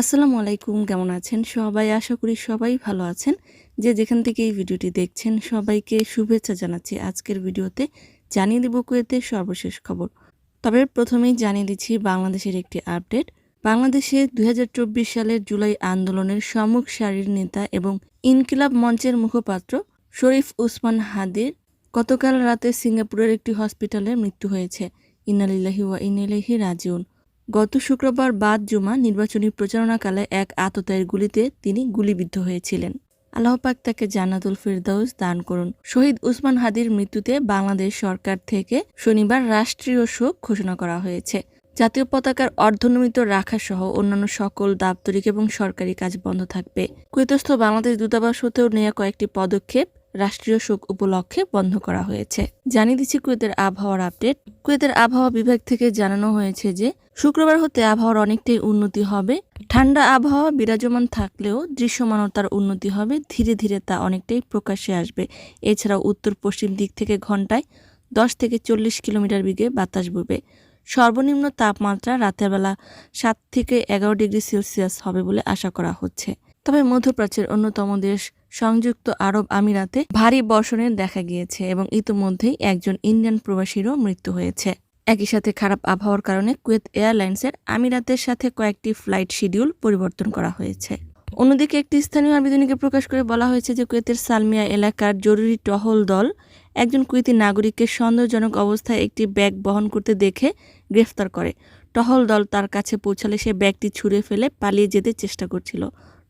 আসসালামু আলাইকুম, কেমন আছেন সবাই? আশা করি সবাই ভালো আছেন। যে যেখান থেকে এই ভিডিওটি দেখছেন সবাইকে শুভেচ্ছা জানাচ্ছি। আজকের ভিডিওতে জানিয়ে দেব কুয়েতের সর্বশেষ খবর। তবে প্রথমেই জানিয়ে দিচ্ছি বাংলাদেশের একটি আপডেট। বাংলাদেশে ২০২৪ সালের জুলাই আন্দোলনের সম্মুখ সারির নেতা এবং ইনকিলাব মঞ্চের মুখপাত্র শরীফ ওসমান হাদির গতকাল রাতে সিঙ্গাপুরের একটি হসপিটালে মৃত্যু হয়েছে। ইন্না লিল্লাহি ওয়া ইন্না ইলাইহি রাজিউন। গত শুক্রবার বাদ জুমা নির্বাচনী প্রচারণাকালে এক আততায়ীর গুলিতে তিনি গুলিবিদ্ধ হয়েছিলেন। আল্লাহ পাক তাকে জান্নাতুল ফিরদাউস দান করুন। শহীদ ওসমান হাদির মৃত্যুতে বাংলাদেশ সরকার থেকে শনিবার রাষ্ট্রীয় শোক ঘোষণা করা হয়েছে। জাতীয় পতাকার অর্ধনমিত রাখা সহ অন্যান্য সকল দাপ্তরিক এবং সরকারি কাজ বন্ধ থাকবে। কুয়েতস্থ বাংলাদেশ দূতাবাস হতেও নেওয়া কয়েকটি পদক্ষেপ রাষ্ট্রীয় শোক উপলক্ষে বন্ধ করা হয়েছে। জানিয়ে দিচ্ছি কুয়েতের আবহাওয়ার আপডেট। কুয়েতের আবহাওয়া বিভাগ থেকে জানানো হয়েছে যে শুক্রবার হতে আবহাওয়ার অনেকটাই উন্নতি হবে। ঠান্ডা আবহাওয়া বিরাজমান থাকলেও দৃশ্যমানতার উন্নতি হবে। ধীরে ধীরে তা অনেকটাই প্রকাশ্যে আসবে। এছাড়াও উত্তর পশ্চিম দিক থেকে ঘন্টায় 10 থেকে 40 কিলোমিটার বেগে বাতাস বইবে। সর্বনিম্ন তাপমাত্রা রাতের বেলা 7 থেকে 11 ডিগ্রি সেলসিয়াস হবে বলে আশা করা হচ্ছে। তবে মধ্যপ্রাচ্যের অন্যতম দেশ সংযুক্ত আরব আমিরাতে ভারী বর্ষণের দেখা গিয়েছে এবং ইতিমধ্যেই একজন ইন্ডিয়ান প্রবাসীরও মৃত্যু হয়েছে। একই সাথে খারাপ আবহাওয়ার কারণে কুয়েত এয়ারলাইন্সের আমিরাতের সাথে কয়েকটি ফ্লাইট শিডিউল পরিবর্তন করা হয়েছে। অন্যদিকে একটি স্থানীয় আবেদনীকে প্রকাশ করে বলা হয়েছে যে কুয়েতের সালমিয়া এলাকার জরুরি টহল দল একজন কুয়েতি নাগরিককে সন্দেহজনক অবস্থায় একটি ব্যাগ বহন করতে দেখে গ্রেফতার করে। টহল দল তার কাছে পৌঁছালে সে ব্যাগটি ছুঁড়ে ফেলে পালিয়ে যেতে চেষ্টা করছিল।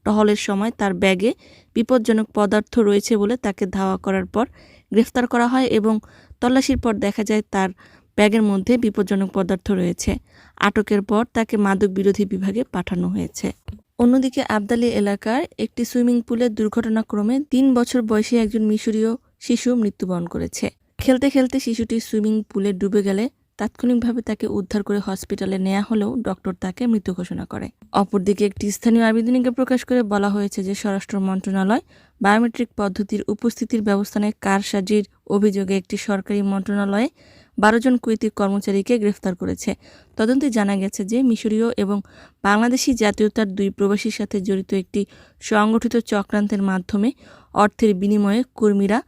টহলের সময় তার ব্যাগে বিপজ্জনক পদার্থ রয়েছে বলে তাকে ধাওয়া করার পর গ্রেফতার করা হয় এবং তল্লাশির পর দেখা যায় তার ব্যাগের মধ্যে বিপজ্জনক পদার্থ রয়েছে। আটকের পর তাকে মাদক বিরোধী বিভাগে পাঠানো হয়েছে। অন্যদিকে আবদালি এলাকার একটি সুইমিং পুলে দুর্ঘটনাক্রমে 3 বছর বয়সী একজন মিশরীয় শিশু মৃত্যুবরণ করেছে। খেলতে খেলতে শিশুটি সুইমিং পুলে ডুবে গেলে তাৎক্ষণিকভাবে তাকে উদ্ধার করে হসপিটালে নেওয়া হলেও ডক্টর তাকে মৃত ঘোষণা করে। অপরদিকে একটি স্থানীয় আবেদনীকে প্রকাশ করে বলা হয়েছে যে স্বরাষ্ট্র মন্ত্রণালয় বায়োমেট্রিক পদ্ধতির উপস্থিতির ব্যবস্থায় কারসাজির অভিযোগে একটি সরকারি মন্ত্রণালয়ে 12 জন কুয়েতি কর্মচারীকে গ্রেফতার করেছে। তদন্তে জানা গেছে যে মিশরীয় এবং বাংলাদেশি জাতীয়তার 2 প্রবাসীর সাথে জড়িত একটি সংগঠিত চক্রান্তের মাধ্যমে অর্থের বিনিময়ে কর্মীরা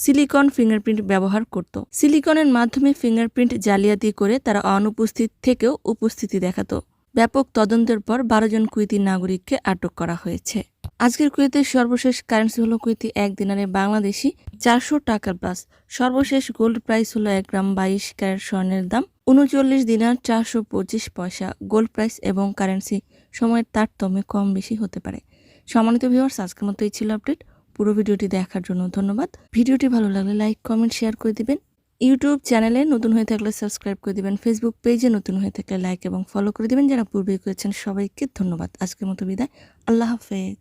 সিলিকন ফিঙ্গারপ্রিন্ট ব্যবহার করত। সিলিকনের মাধ্যমে ফিঙ্গারপ্রিন্ট জালিয়াতি করে তারা অনুপস্থিত থেকেও উপস্থিতি দেখাতো। ব্যাপক তদন্তের পর 12 জন কুয়েতি নাগরিককে আটক করা হয়েছে। আজকের কুয়েতের সর্বশেষ কারেন্সি হলো কুয়েতি 1 দিনারে বাংলাদেশি 400 টাকা প্লাস। সর্বশেষ গোল্ড প্রাইস হলো 1 গ্রাম 22 ক্যারেট স্বর্ণের দাম 39 দিনার 425 পয়সা। গোল্ড প্রাইস এবং কারেন্সি সময়ের তারতম্যে কম বেশি হতে পারে। সম্মানিত ভিউয়ার্স, আজকের মতো এই ছিল আপডেট। পুরো ভিডিওটি দেখার জন্য ধন্যবাদ। ভিডিওটি ভালো লাগলে লাইক, কমেন্ট, শেয়ার করে দিবেন। ইউটিউব চ্যানেলে নতুন হয়ে থাকলে সাবস্ক্রাইব করে দিবেন। ফেসবুক পেজে নতুন হয়ে থাকলে লাইক এবং ফলো করে দিবেন। যারা পূর্বে করেছেন সবাইকে ধন্যবাদ। আজকের মতো বিদায়। আল্লাহ হাফেজ।